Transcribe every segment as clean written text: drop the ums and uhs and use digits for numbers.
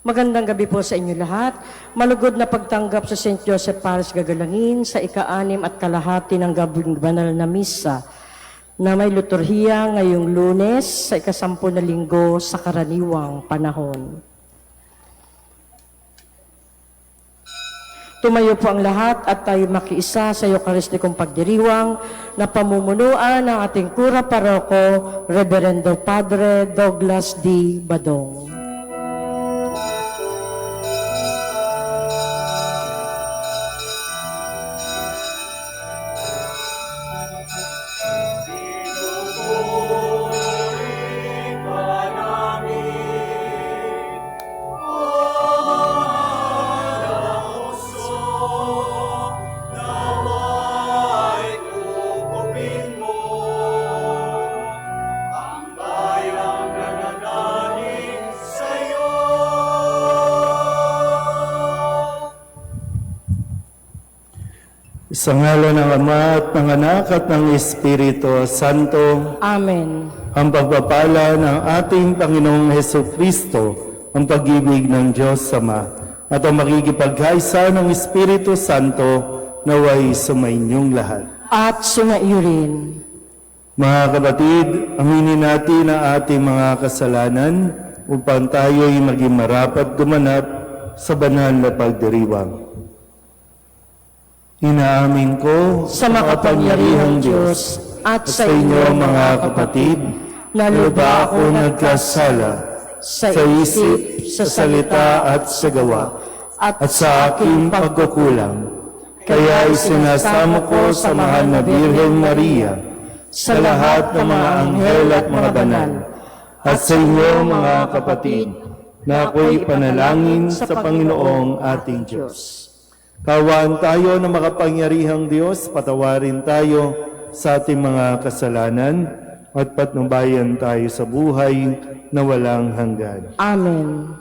Magandang gabi po sa inyo lahat. Malugod na pagtanggap sa St. Joseph Parish Gagalangin sa ika-6 at kalahati ng gabing banal na misa na may liturhiya ngayong Lunes sa ika-10 na linggo sa karaniwang panahon. Tumayo po ang lahat at tayo makiisa sa Eucharistikong pagdiriwang na pamumunuan ng ating Kura Paroko, Reverendo Padre Douglas D. Badong. Sa ngalan ng Ama at ng Anak at ng Espiritu Santo. Amen. Ang pagpapala ng ating Panginoong Hesukristo, ang pag-ibig ng Diyos Ama, at ang makikipagkaisa ng Espiritu Santo naway sumainyong lahat. At sumaiyo rin. Mga kapatid, aminin natin ang ating mga kasalanan upang tayo'y maging marapat gumanap sa banal na pagdiriwang. Inaamin ko Sa makapangyarihang Diyos at sa inyo mga kapatid, na lubha ako nagkasala sa isip, sa salita at sa gawa, at sa aking pagkukulang. Kaya isinasamo ko sa mahal na Birhen Maria, sa lahat ng mga anghel at mga banal, at sa inyo mga kapatid, na ako'y panalangin sa Panginoong ating Diyos. Kawaan tayo ng makapangyarihang Diyos, patawarin tayo sa ating mga kasalanan, at patnubayan tayo sa buhay na walang hanggan. Amen.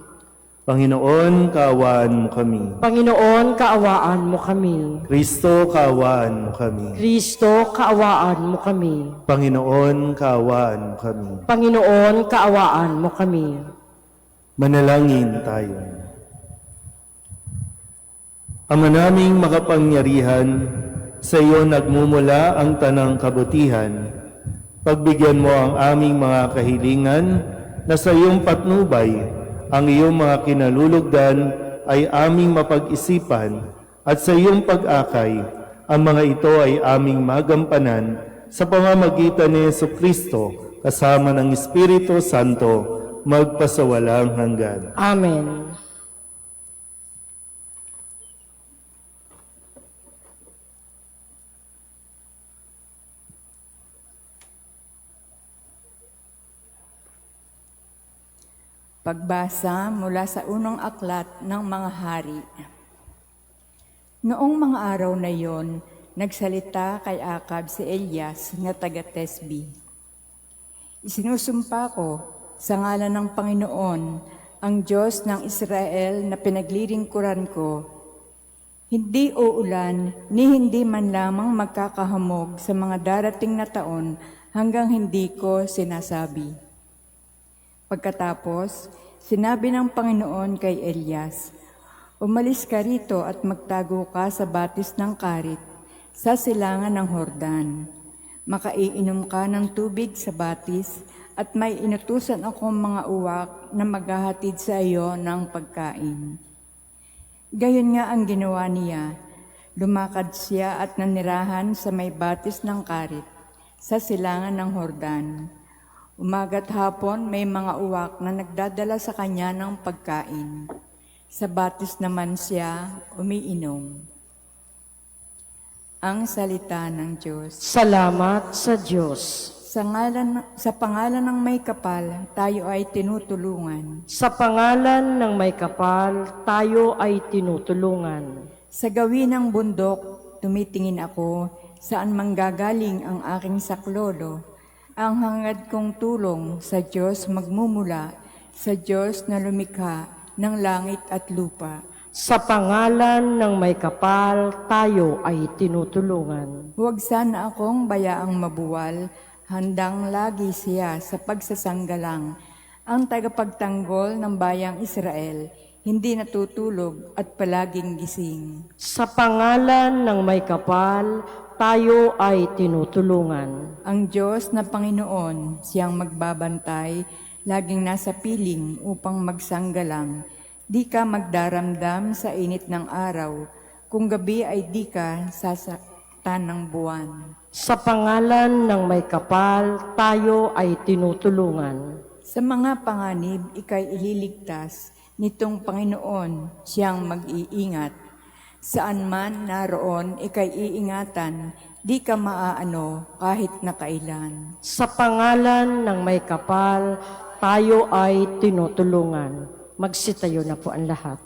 Panginoon, kaawaan mo kami. Panginoon, kaawaan mo kami. Kristo, kaawaan mo kami. Kristo, kaawaan mo kami. Panginoon, kaawaan mo kami. Panginoon, kaawaan mo kami. Manalangin tayo. Ama naming makapangyarihan, sa iyo nagmumula ang tanang kabutihan. Pagbigyan mo ang aming mga kahilingan na sa iyong patnubay, ang iyong mga kinalulugdan ay aming mapag-isipan, at sa iyong pag-akay, ang mga ito ay aming magampanan sa pamamagitan ni Jesucristo kasama ng Espiritu Santo magpasawalang hanggan. Amen. Pagbasa mula sa unang aklat ng mga hari. Noong mga araw na iyon, nagsalita kay Acab si Elias na taga-Tesbi. Isinusumpa ko sa ngalan ng Panginoon, ang Diyos ng Israel na pinaglilingkuran ko, hindi uulan ni hindi man lamang magkakahamog sa mga darating na taon hanggang hindi ko sinasabi. Pagkatapos, sinabi ng Panginoon kay Elias, umalis ka rito at magtago ka sa batis ng Karit, sa silangan ng Hordan. Makaiinom ka ng tubig sa batis at may inutusan akong mga uwak na maghahatid sa iyo ng pagkain. Gayon nga ang ginawa niya. Lumakad siya at nanirahan sa may batis ng Karit, sa silangan ng Hordan. Umaga't hapon may mga uwak na nagdadala sa kanya ng pagkain. Sa batis naman siya umiinom. Ang salita ng Diyos. Salamat sa Diyos. Sa pangalan ng may kapal, tayo ay tinutulungan. Sa pangalan ng may kapal, tayo ay tinutulungan. Sa gawin ng bundok, tumitingin ako saan manggagaling ang aking saklolo. Ang hangad kong tulong sa Diyos magmumula, sa Diyos na lumikha ng langit at lupa. Sa pangalan ng may kapal, tayo ay tinutulungan. Huwag sana akong bayaang mabuwal, handang lagi siya sa pagsasanggalang, ang tagapagtanggol ng bayang Israel, hindi natutulog at palaging gising. Sa pangalan ng may kapal, tayo ay tinutulungan. Ang Diyos na Panginoon, siyang magbabantay, laging nasa piling upang magsanggalang. Di ka magdaramdam sa init ng araw, kung gabi ay di ka sasaktan ng buwan. Sa pangalan ng may kapal, tayo ay tinutulungan. Sa mga panganib, ika'y ililigtas nitong Panginoon, siyang mag-iingat. Saan man naroon, ika'y iingatan, di ka maaano kahit na kailan. Sa pangalan ng may kapal, tayo ay tinutulungan. Magsitayo na po ang lahat.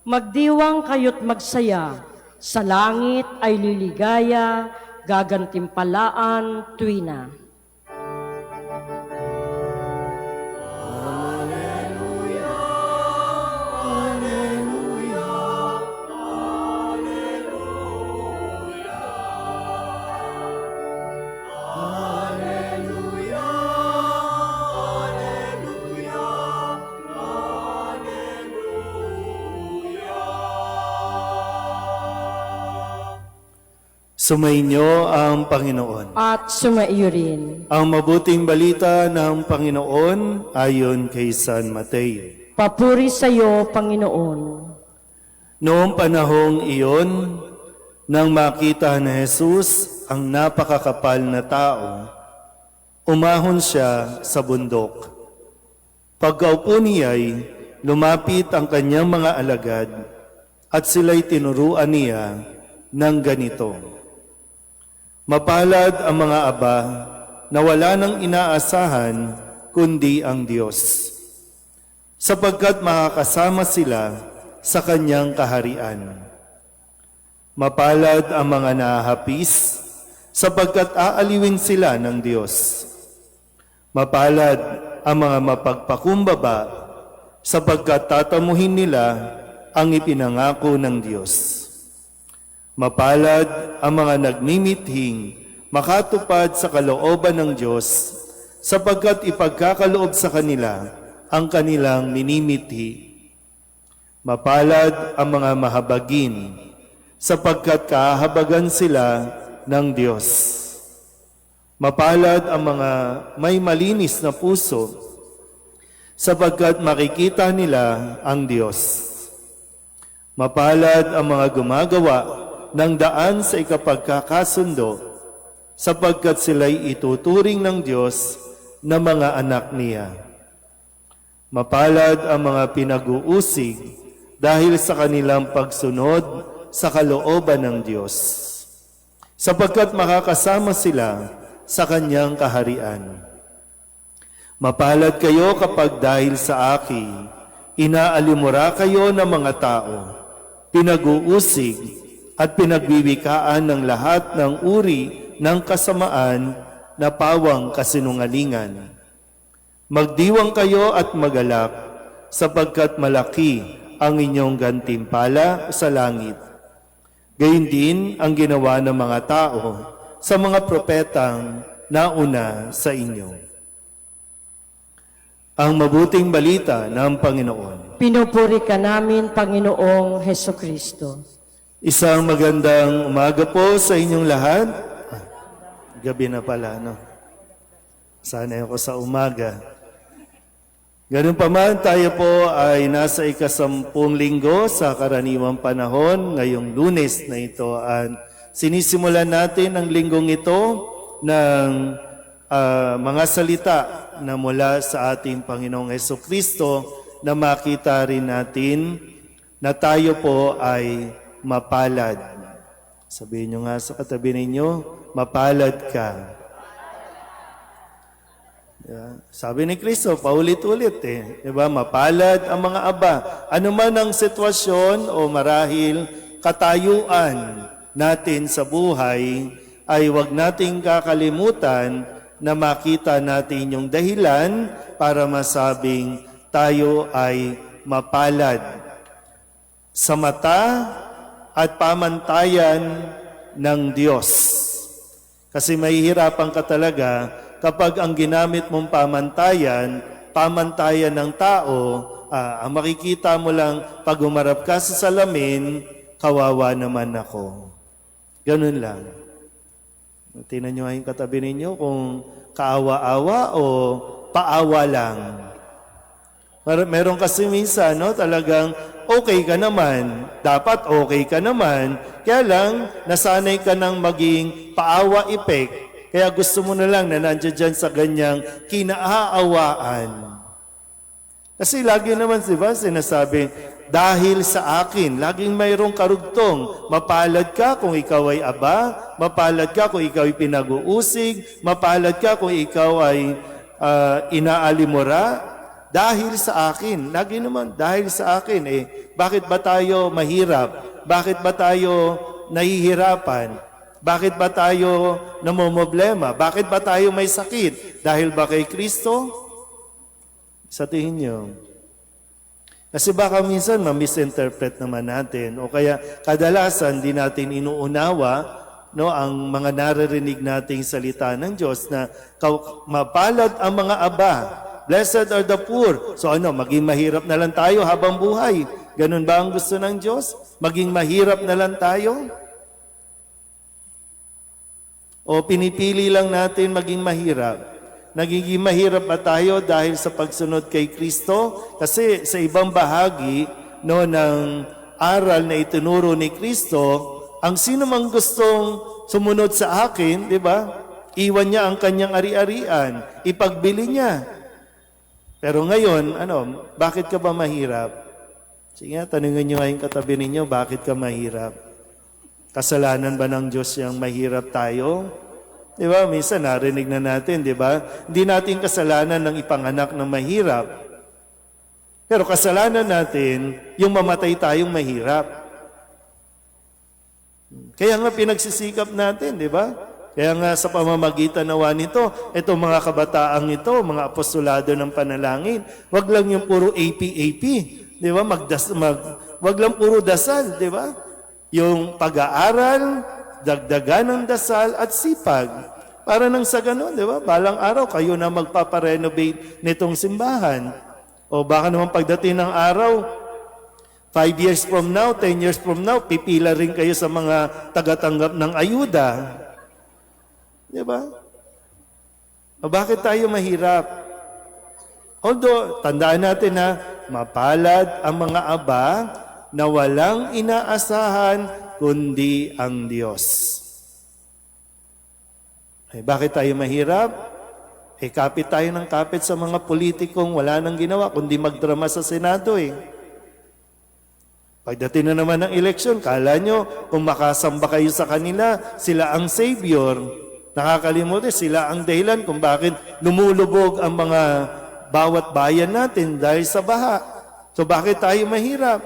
Magdiwang kayo't magsaya, sa langit ay liligaya, gagantimpalaan tuwina. Sumainyo ang Panginoon. At sumaiyo rin. Ang mabuting balita ng Panginoon ayon kay San Mateo. Papuri sa iyo, Panginoon. Noong panahong iyon, nang makita ni Jesus ang napakakapal na tao, umahon siya sa bundok. Pagkaupo niya'y lumapit ang kanyang mga alagad at sila'y tinuruan niya ng ganito. Mapalad ang mga aba na wala nang inaasahan kundi ang Diyos, sapagkat makakasama sila sa kanyang kaharian. Mapalad ang mga nahahapis, sapagkat aaliwin sila ng Diyos. Mapalad ang mga mapagpakumbaba, sapagkat tatamuhin nila ang ipinangako ng Diyos. Mapalad ang mga nagmimithing makatupad sa kalooban ng Diyos, sapagkat ipagkakaloob sa kanila ang kanilang minimithi. Mapalad ang mga mahabagin, sapagkat kahabagan sila ng Diyos. Mapalad ang mga may malinis na puso, sapagkat makikita nila ang Diyos. Mapalad ang mga gumagawa ng daan sa ikapagkakasundo, sapagkat sila'y ituturing ng Diyos na mga anak niya. Mapalad ang mga pinag-uusig dahil sa kanilang pagsunod sa kalooban ng Diyos, sapagkat makakasama sila sa kanyang kaharian. Mapalad kayo kapag dahil sa akin, inaalimura kayo ng mga tao, pinag-uusig at pinagbibikaan ng lahat ng uri ng kasamaan na pawang kasinungalingan. Magdiwang kayo at magalak, sapagkat malaki ang inyong gantimpala sa langit. Gayun din ang ginawa ng mga tao sa mga propetang nauna sa inyo. Ang mabuting balita ng Panginoon. Pinupuri ka namin, Panginoong Hesukristo. Isang magandang umaga po sa inyong lahat. Gabi na pala, no? Sanay ako sa umaga. Ganun pa man, tayo po ay nasa ika-10 linggo sa karaniwang panahon. Ngayong Lunes na ito, sinisimulan natin ang linggong ito ng mga salita na mula sa ating Panginoong Hesukristo na makita rin natin na tayo po ay mapalad. Sabihin nyo nga sa katabi ninyo, mapalad ka. Yeah. Sabi ni Kristo, paulit-ulit Diba? Mapalad ang mga aba. Ano man ang sitwasyon o marahil katayuan natin sa buhay, ay huwag nating kakalimutan na makita natin yung dahilan para masabing tayo ay mapalad sa mata at pamantayan ng Diyos. Kasi mahihirapan ka talaga kapag ang ginamit mong pamantayan ng tao, ang makikita mo lang pag umarap ka sa salamin, kawawa naman ako. Ganun lang. Tingnan nyo yung katabi ninyo kung kaawa-awa o paawa lang. Meron kasi minsan, talagang okay ka naman. Dapat okay ka naman. Kaya lang, nasanay ka ng maging paawa effect. Kaya gusto mo na lang na nandiyan dyan sa ganyang kinaawaan. Kasi lagi naman, diba, sinasabi, dahil sa akin, laging mayroong karugtong. Mapalad ka kung ikaw ay aba, mapalad ka kung ikaw ay pinag-uusig, mapalad ka kung ikaw ay inaalimura, dahil sa akin. Lagi naman, dahil sa akin. Bakit ba tayo mahirap? Bakit ba tayo nahihirapan? Bakit ba tayo namomblema? Bakit ba tayo may sakit? Dahil ba kay Kristo? Sa tingin nyo. Kasi baka minsan ma-misinterpret naman natin o kaya kadalasan di natin inuunawa ang mga naririnig nating salita ng Diyos na mapalad ang mga aba. Blessed are the poor. So maging mahirap na lang tayo habang buhay. Ganun ba ang gusto ng Diyos? Maging mahirap na lang tayo? O pinipili lang natin maging mahirap? Nagiging mahirap ba tayo dahil sa pagsunod kay Kristo? Kasi sa ibang bahagi ng aral na itinuro ni Kristo, ang sino mang gustong sumunod sa akin, di ba? Iwan niya ang kanyang ari-arian, ipagbili niya. Pero ngayon, bakit ka ba mahirap? Sige nga, tanungin niyo yung katabi ninyo, bakit ka mahirap? Kasalanan ba ng Diyos yung mahirap tayo? Di ba? Minsan narinig na natin, di ba? Hindi natin kasalanan ng ipanganak ng mahirap. Pero kasalanan natin yung mamatay tayong mahirap. Kaya nga pinagsisikap natin, di ba? Kaya nga sa pamamagitan nawa nito, itong mga kabataang ito, mga apostolado ng panalangin, wag lang yung puro AP, di ba? Wag lang puro dasal, di ba? Yung pag-aaral, dagdagan ng dasal at sipag. Para nang sa ganun, di ba? Balang araw, kayo na magpaparenovate nitong simbahan. O baka naman pagdating ng araw, 5 years from now, 10 years from now, pipila rin kayo sa mga tagatanggap ng ayuda. Di ba? O bakit tayo mahirap? Although, tandaan natin na mapalad ang mga aba na walang inaasahan kundi ang Diyos. Bakit tayo mahirap? Kapit tayo ng kapit sa mga politikong wala nang ginawa kundi magdrama sa Senado Pagdating na naman ng eleksyon, kala nyo kung makasamba kayo sa kanila, sila ang savior. Nakakalimutan, sila ang dahilan kung bakit lumulubog ang mga bawat bayan natin dahil sa baha. So bakit tayo mahirap?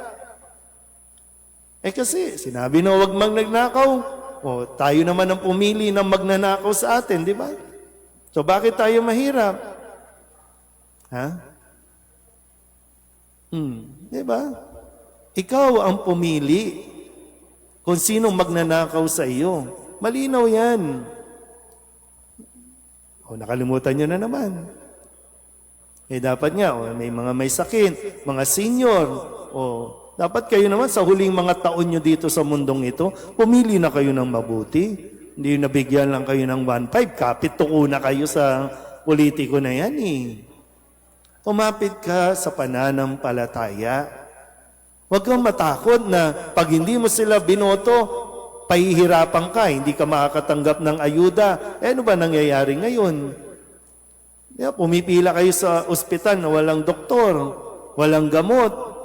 Kasi sinabi na huwag mang nagnakaw. O tayo naman ang pumili ng magnanakaw sa atin, di ba? So bakit tayo mahirap? Di ba? Ikaw ang pumili kung sinong magnanakaw sa iyo. Malinaw yan. Nakalimutan nyo na naman. Dapat nga, may mga may sakit, mga senior, dapat kayo naman sa huling mga taon nyo dito sa mundong ito, pumili na kayo ng mabuti. Hindi nabigyan lang kayo ng 1.5, kapit tuko na kayo sa politiko na yan Umapit ka sa pananampalataya. Huwag kang matakot na pag hindi mo sila binoto, pahihirapan ka, hindi ka makakatanggap ng ayuda. Ano ba nangyayari ngayon? Pumipila kayo sa ospital na walang doktor, walang gamot.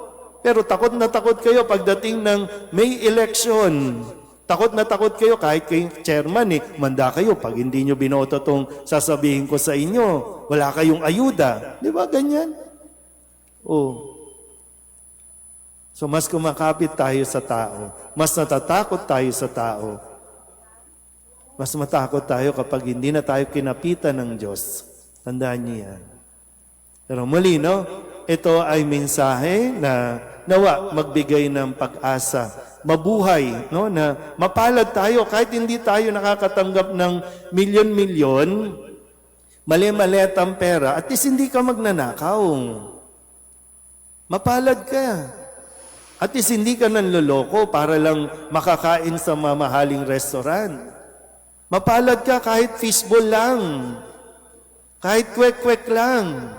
Pero takot na takot kayo pagdating ng May election. Takot na takot kayo kahit kayong chairman manda kayo pag hindi nyo binoto tong sasabihin ko sa inyo. Wala kayong ayuda. Di ba ganyan? Oh. So mas kumakapit tayo sa tao. Mas natatakot tayo sa tao. Mas matakot tayo kapag hindi na tayo kinapitan ng Diyos. Tandaan niyo yan. Pero muli, no? Ito ay mensahe na nawa magbigay ng pag-asa, mabuhay, no? Na mapalad tayo kahit hindi tayo nakakatanggap ng milyon-milyon, mali-maliit ang pera, at least hindi ka magnanakaw. Mapalad ka. At least hindi ka nanloloko para lang makakain sa mamahaling restaurant. Mapalad ka kahit fishbowl lang. Kahit kwek-kwek lang.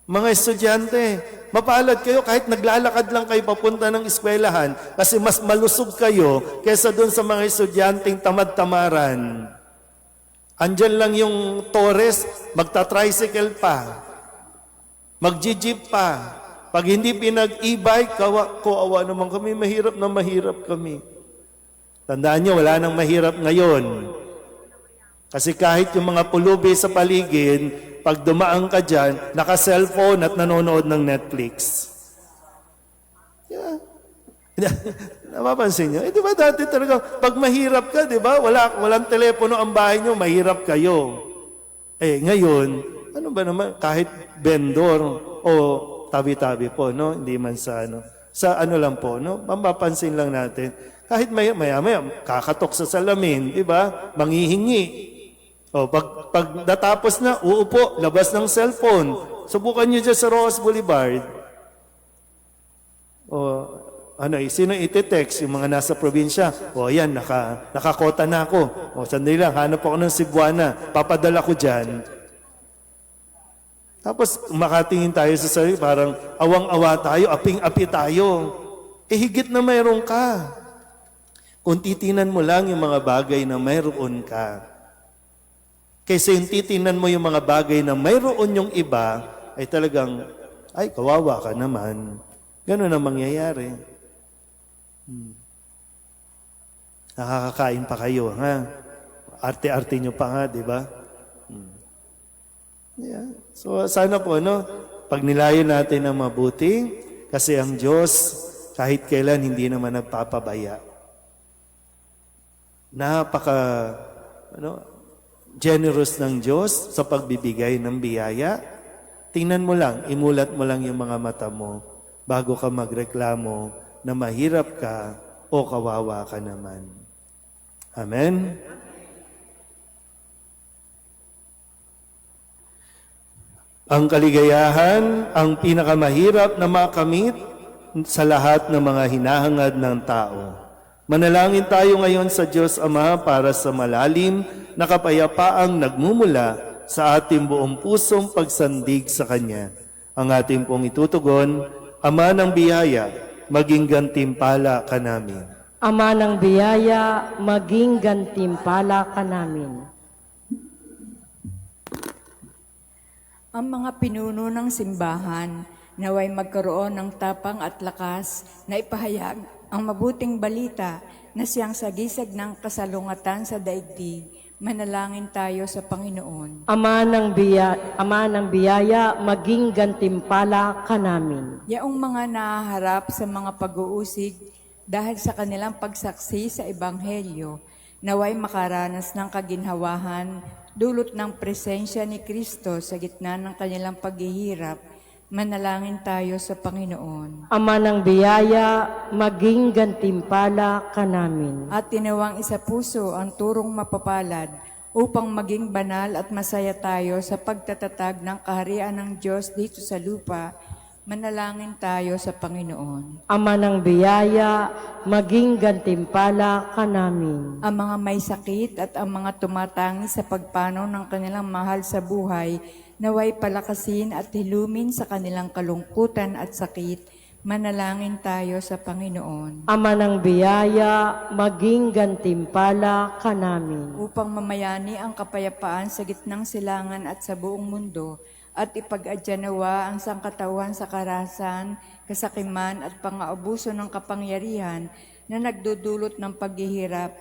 Mga estudyante, mapalad kayo kahit naglalakad lang kayo papunta ng eskwelahan kasi mas malusog kayo kaysa doon sa mga estudyanteng tamad-tamaran. Andyan lang yung Torres, magta-tricycle pa, mag-jeep pa. Pag hindi pinag-e-bike, kawawa naman kami, mahirap na mahirap kami. Tandaan nyo, wala nang mahirap ngayon. Kasi kahit yung mga pulubi sa paligid, pag dumaan ka dyan, naka-cellphone at nanonood ng Netflix. Yeah. Napapansin nyo? Di ba dati talaga, pag mahirap ka, di ba? Walang telepono ang bahay nyo, mahirap kayo. Ngayon, ano ba naman, kahit vendor o tabi-tabi po, no? Hindi man sa ano. Sa ano lang po, no? Mapapansin lang natin. Kahit maya-maya, kakatok sa salamin, di ba? Manghihingi. Pag natapos na, uupo, labas ng cellphone. Subukan nyo dyan sa Rojas Boulevard. Sino iti-text? Yung mga nasa probinsya. Yan, nakakota na ako. Sandali lang, hanap ako ng Cebuana. Papadala ko dyan. Tapos makatingin tayo sa sarili, parang awang-awa tayo, aping-api tayo. Higit na mayroon ka. Kung titinan mo lang yung mga bagay na mayroon ka, kaysa yung titinan mo yung mga bagay na mayroon yung iba, ay talagang, ay, kawawa ka naman. Ganun ang mangyayari. Nakakakain pa kayo, ha? Arte-arte nyo pa nga, di ba? Yeah. So, sana po, no? Pag nilayo natin ang mabuti, kasi ang Diyos, kahit kailan, hindi naman nagpapabaya. Generous ng Diyos sa pagbibigay ng biyaya. Tingnan mo lang, imulat mo lang yung mga mata mo bago ka magreklamo na mahirap ka o kawawa ka naman. Amen? Ang kaligayahan, ang pinakamahirap na makamit sa lahat ng mga hinahangad ng tao. Manalangin tayo ngayon sa Diyos Ama para sa malalim na kapayapaang nagmumula sa ating buong pusong pagsandig sa Kanya. Ang ating pong itutugon, Ama ng biyaya, maging gantimpala ka namin. Ama ng biyaya, maging gantimpala ka namin. Ang mga pinuno ng simbahan naway magkaroon ng tapang at lakas na ipahayag ang mabuting balita na siyang sagisag ng kasalungatan sa daigdig. Manalangin tayo sa Panginoon. Ama ng biyaya, maging gantimpala ka namin. Yaong mga nahaharap sa mga pag-uusig dahil sa kanilang pagsaksi sa Ebanghelyo, naway makaranas ng kaginhawahan dulot ng presensya ni Kristo sa gitna ng kanilang paghihirap. Manalangin tayo sa Panginoon. Ama ng biyaya, maging gantimpala ka namin. At tinawang isa puso ang turong mapapalad upang maging banal at masaya tayo sa pagtatatag ng kaharian ng Diyos dito sa lupa. Manalangin tayo sa Panginoon. Ama ng biyaya, maging gantimpala ka namin. Ang mga may sakit at ang mga tumatangi sa pagpanaw ng kanilang mahal sa buhay, naway palakasin at hilumin sa kanilang kalungkutan at sakit. Manalangin tayo sa Panginoon. Ama ng biyaya, maging gantimpala ka namin. Upang mamayani ang kapayapaan sa gitnang silangan at sa buong mundo, at ipag-adyanawa ang sangkatawan sa karahasan, kasakiman at pang-aabuso ng kapangyarihan na nagdudulot ng paghihirap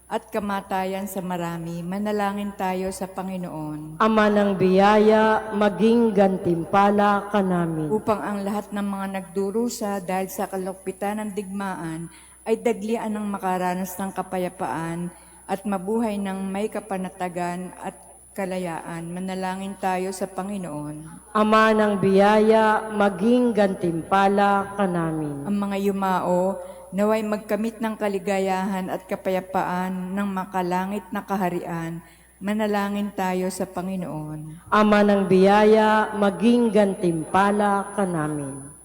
at kamatayan sa marami. Manalangin tayo sa Panginoon. Ama ng biyaya, maging gantimpala ka namin. Upang ang lahat ng mga nagdurusa dahil sa kalukpitan ng digmaan ay daglian ng makaranas ng kapayapaan at mabuhay ng may kapanatagan at kalayaan. Manalangin tayo sa Panginoon. Ama ng biyaya, maging gantimpala ka namin. Ang mga yumao, naway magkamit ng kaligayahan at kapayapaan ng makalangit na kaharian. Manalangin tayo sa Panginoon. Ama ng biyaya, maging gantimpala ka namin.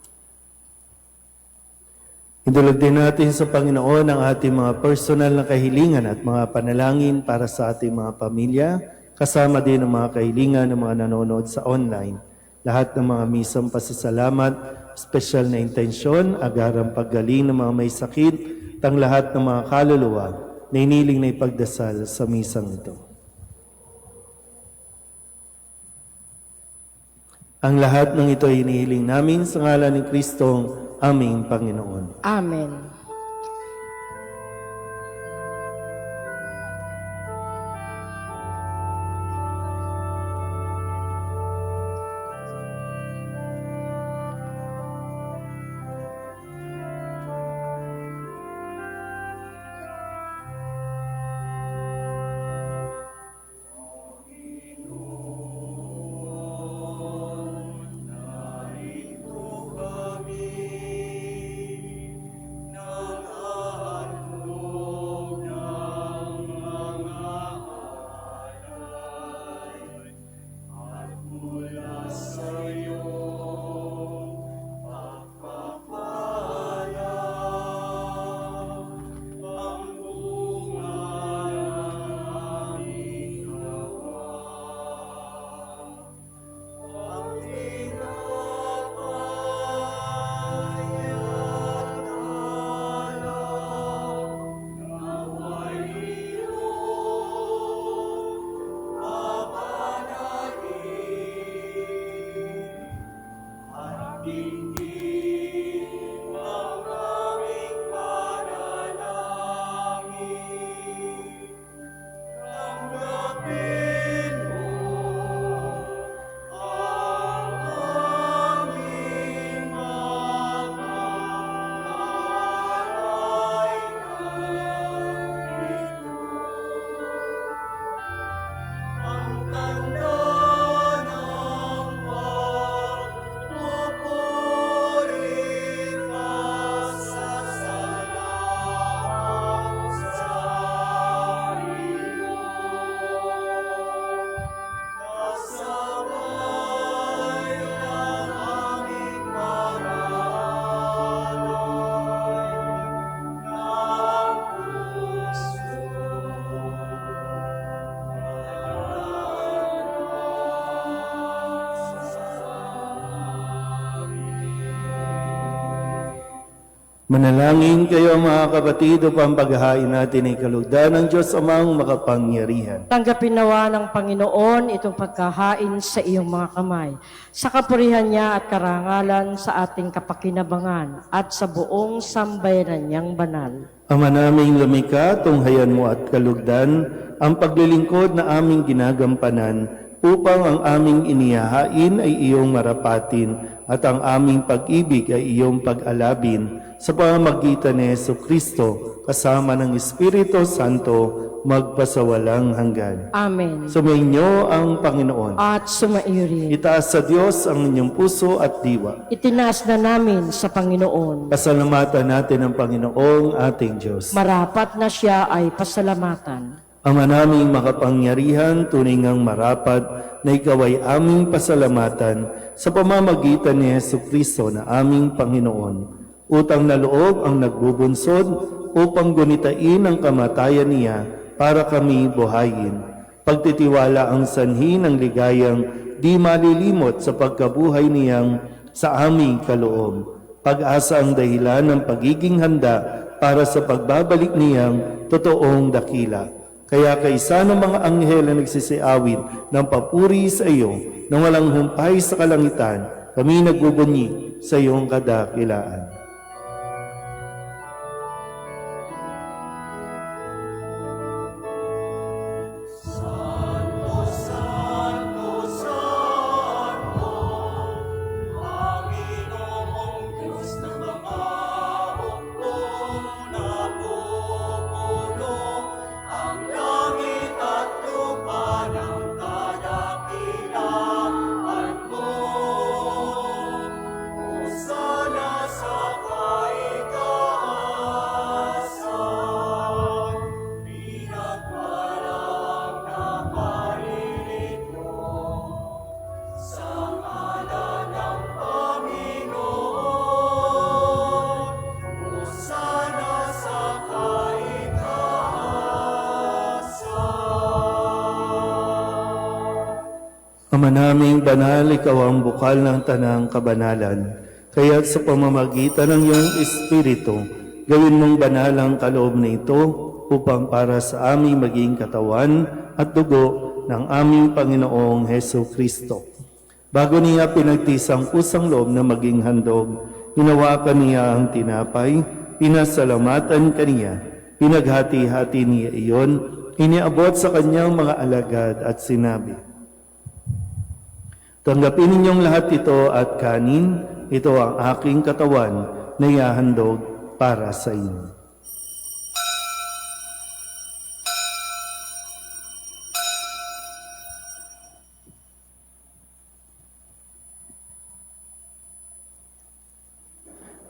Idulog din natin sa Panginoon ang ating mga personal na kahilingan at mga panalangin para sa ating mga pamilya, kasama din ang mga kahilingan ng mga nanonood sa online. Lahat ng mga misang pasasalamat, special na intensyon, agarang paggaling ng mga may sakit, at ang lahat ng mga kaluluwa na iniling na ipagdasal sa misang ito. Ang lahat ng ito ay inihiling namin sa ngalan ni Kristong aming Panginoon. Amen. Manalangin kayo mga kapatid upang paghahain natin ay kalugdan ng Diyos Amang makapangyarihan. Tanggapin nawa ng Panginoon itong pagkahain sa iyong mga kamay, sa kapurihan niya at karangalan sa ating kapakinabangan at sa buong sambayanan niyang banal. Ama naming lumikha, tunghayan mo at kalugdan ang paglilingkod na aming ginagampanan upang ang aming inihahain ay iyong marapatin at ang aming pag-ibig ay iyong pag-alabin sa pamamagitan ni Jesucristo kasama ng Espiritu Santo magpasawalang hanggan. Amen. Sumainyo ang Panginoon. At sumaiyo rin. Itaas sa Diyos ang inyong puso at diwa. Itinaas na namin sa Panginoon. Pasalamatan natin ang Panginoong ating Diyos. Marapat na siya ay pasalamatan. Ama naming makapangyarihan, tunay ngang marapat na ikaw ay aming pasalamatan sa pamamagitan ni Jesucristo na aming Panginoon. Utang na loob ang nagbubunsod upang gunitain ang kamatayan niya para kami buhayin. Pagtitiwala ang sanhi ng ligayang di malilimot sa pagkabuhay niyang sa aming kaloob. Pag-asa ang dahilan ng pagiging handa para sa pagbabalik niyang totoong dakila. Kaya kaisa ng mga anghel na nagsisiawit ng papuri sa iyo nang walang humpay sa kalangitan, kami nagbubunyi sa iyong kadakilaan. Ama naming banal, ikaw ang bukal ng tanang kabanalan. Kaya't sa pamamagitan ng iyong Espiritu, gawin mong banal ang kaloob na ito upang para sa aming maging katawan at dugo ng aming Panginoong Heso Kristo. Bago niya pinagtisang pusang loob na maging handog, hinawakan niya ang tinapay, pinasalamatan kaniya, pinaghati-hati niya iyon, iniabot sa kanyang mga alagad at sinabi, "Tanggapin ninyong lahat ito at kanin, ito ang aking katawan na ihahandog para sa inyo."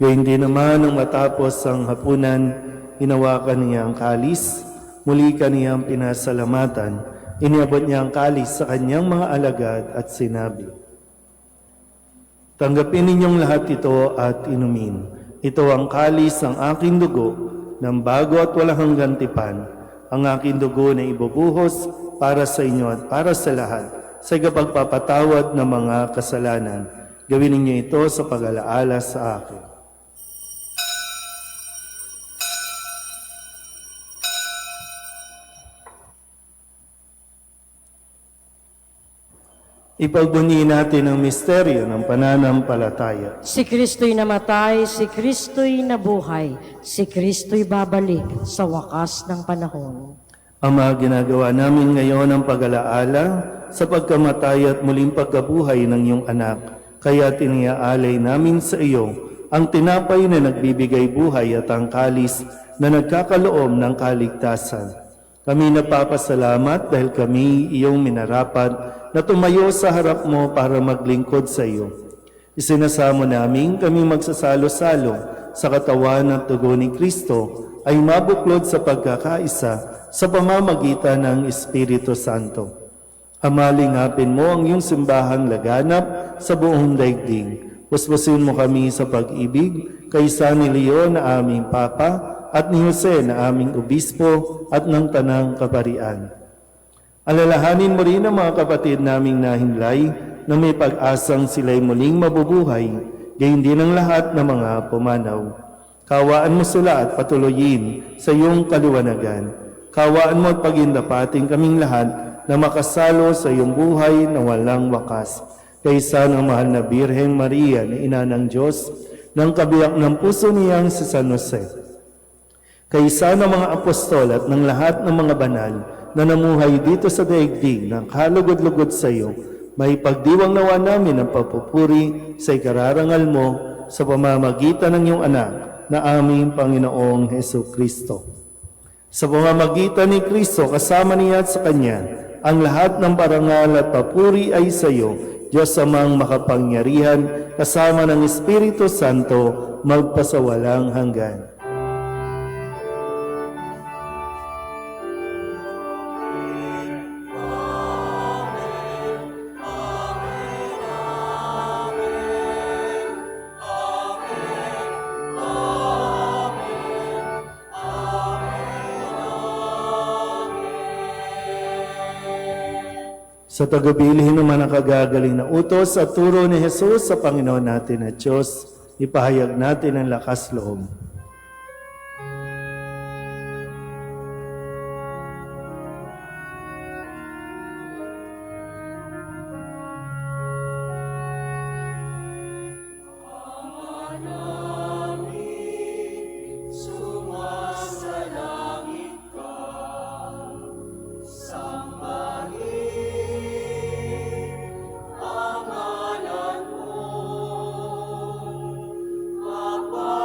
Gayun din naman nang matapos ang hapunan, hinawakan niya ang kalis, muli kaniyang pinasalamatan, iniabot niya ang kalis sa kanyang mga alagad at sinabi, "Tanggapin ninyong lahat ito at inumin. Ito ang kalis ng aking dugo, ng bago at walang hanggang tipan, ang aking dugo na ibubuhos para sa inyo at para sa lahat, sa ikapagpapatawad ng mga kasalanan. Gawin ninyo ito sa pag-alaala sa akin." Ipagbunyi natin ang misteryo ng pananampalataya. Si Kristo'y namatay, si Kristo'y nabuhay, si Kristo'y babalik sa wakas ng panahon. Ama, ginagawa namin ngayon ang pag-alaala sa pagkamatay at muling pagkabuhay ng iyong anak. Kaya tiniaalay namin sa iyo ang tinapay na nagbibigay buhay at ang kalis na nagkakaloom ng kaligtasan. Kami napapasalamat dahil kami iyong minarapat na tumayo sa harap mo para maglingkod sa iyo. Isinasamo namin kami magsasalo-salo sa katawan at dugo ni Kristo ay mabuklod sa pagkakaisa sa pamamagitan ng Espiritu Santo. Ama, lingapin mo ang iyong simbahang laganap sa buong daigdig. Puspusin mo kami sa pag-ibig kaysa ni Leon na aming Papa at ni Jose na aming Obispo at ng Tanang Kaparian. Alalahanin mo rin ang mga kapatid naming nahinlay na may pag-asang sila'y muling mabubuhay, gayon din ang lahat ng mga pumanaw. Kawaan mo sila at patuloyin sa iyong kaliwanagan. Kawaan mo at pagindapating kaming lahat na makasalo sa iyong buhay na walang wakas. Kaysa ng mahal na Birheng Maria na Ina ng Diyos, ng kabiyak ng puso niyang si San Jose. Kaysa ng mga apostol at ng lahat ng mga banal na namuhay dito sa daigdig ng kalugod-lugod sa iyo, may pagdiwang nawa namin ang papupuri sa ikararangal mo sa pamamagitan ng iyong anak na aming Panginoong Heso Kristo. Sa pamamagitan ni Kristo, kasama niya at sa Kanya, ang lahat ng parangal at papuri ay sa iyo, Diyos amang makapangyarihan, kasama ng Espiritu Santo, magpasawalang hanggan. Sa tagubilin ng mga nakagagaling na utos at turo ni Jesus sa Panginoon natin at Diyos, ipahayag natin ang lakas loob.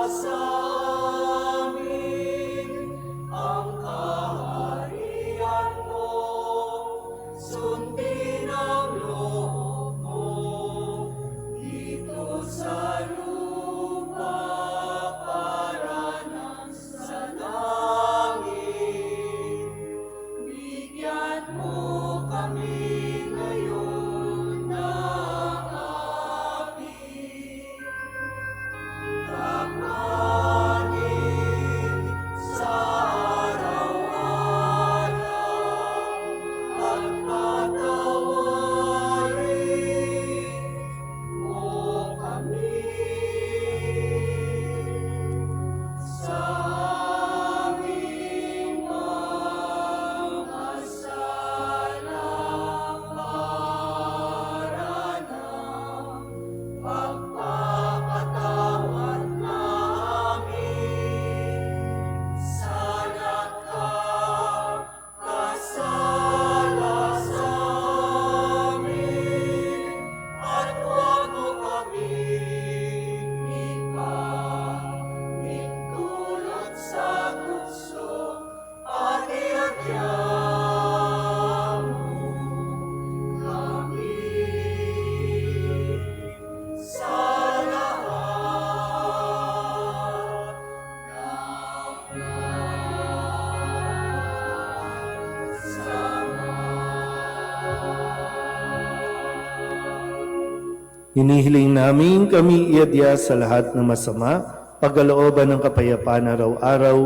Sa Hinihiling namin kami iadya sa lahat ng masama, pagkalooban ng kapayapaan araw-araw,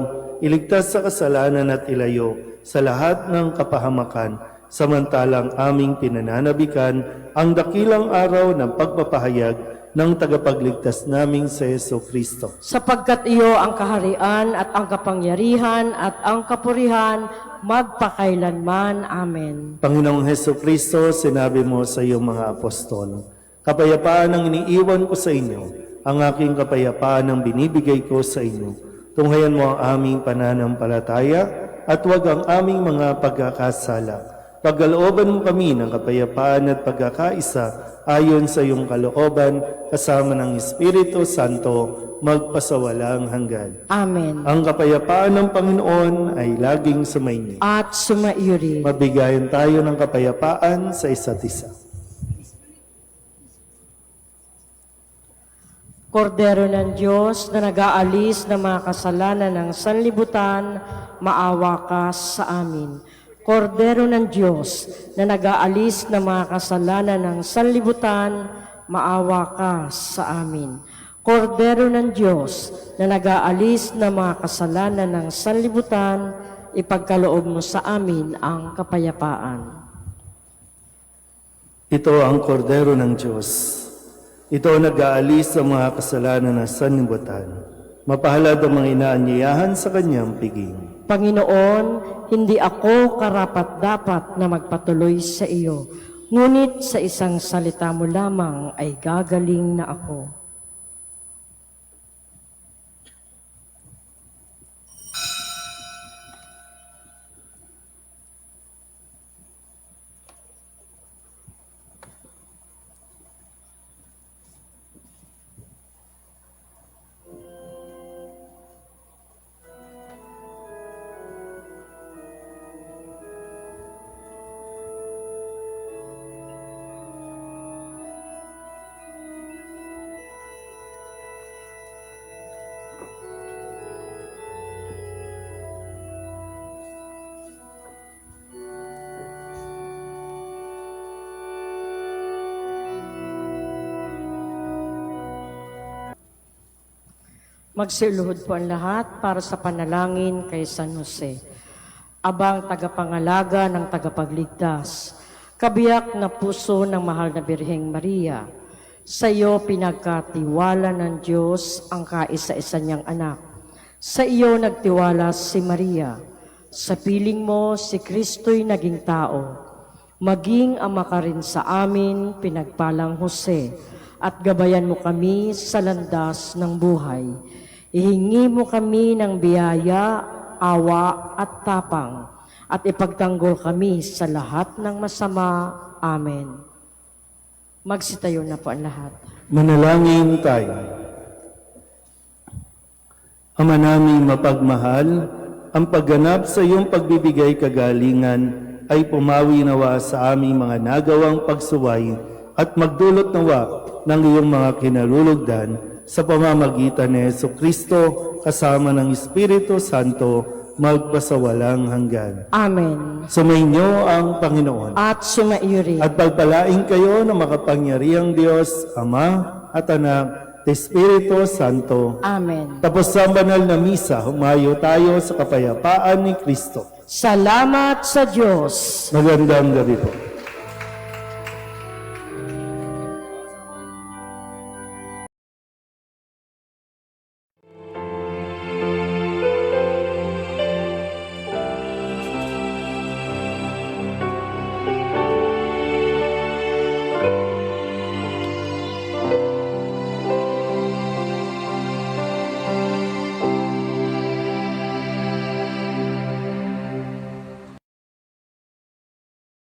iligtas sa kasalanan at ilayo sa lahat ng kapahamakan, samantalang aming pinananabikan ang dakilang araw ng pagpapahayag ng tagapagligtas naming sa Jesucristo. Sapagkat iyo ang kaharian at ang kapangyarihan at ang kapurihan magpakailanman. Amen. Panginoong Jesucristo, sinabi mo sa iyong mga apostol, kapayapaan ang iniiwan ko sa inyo, ang aking kapayapaan ang binibigay ko sa inyo. Tunghayan mo ang aming pananampalataya at huwag ang aming mga pagkakasala. Pagkalooban mo kami ng kapayapaan at pagkakaisa ayon sa iyong kalooban kasama ng Espiritu Santo magpasawalang hanggan. Amen. Ang kapayapaan ng Panginoon ay laging sumainyo. At sumaiyo rin. Mabigayan tayo ng kapayapaan sa isa't isa. Kordero ng Diyos na nag-aalis ng mga kasalanan ng sanlibutan, maawa ka sa amin. Kordero ng Diyos na nag-aalis ng mga kasalanan ng sanlibutan, maawa ka sa amin. Kordero ng Diyos na nag-aalis ng mga kasalanan ng sanlibutan, ipagkaloob mo sa amin ang kapayapaan. Ito ang kordero ng Diyos. Ito ang nag-aalis sa mga kasalanan ng sanlibutan. Mapalad ang mga inaanyayahan sa kanyang piging. Panginoon, hindi ako karapat-dapat na magpatuloy sa iyo, ngunit sa isang salita mo lamang ay gagaling na ako. Magsiluhod po ang lahat para sa panalangin kay San Jose. Abang tagapangalaga ng tagapagligtas, kabiyak na puso ng mahal na Birheng Maria, sa iyo pinagkatiwala ng Diyos ang kaisa-isa niyang anak. Sa iyo nagtiwala si Maria. Sa piling mo si Kristo'y naging tao. Maging ama ka rin sa amin, pinagpalang Jose, at gabayan mo kami sa landas ng buhay. Ihingi mo kami ng biyaya, awa at tapang, at ipagtanggol kami sa lahat ng masama. Amen. Magsitayo na po ang lahat. Manalangin tayo. Ama naming mapagmahal, ang pagganap sa iyong pagbibigay kagalingan ay pumawi nawa sa aming mga nagawang pagsuway at magdulot nawa ng iyong mga kinalulugdan sa pamamagitan ni Jesucristo kasama ng Espiritu Santo magpasawalang hanggan. Amen. Sumainyo ang Panginoon. At sumaiyo rin. At pagpalain kayo ng makapangyarihang Diyos, Ama at Anak, at Espiritu Santo. Amen. Tapos sa banal na misa, humayo tayo sa kapayapaan ni Kristo. Salamat sa Diyos. Magandang gabi po.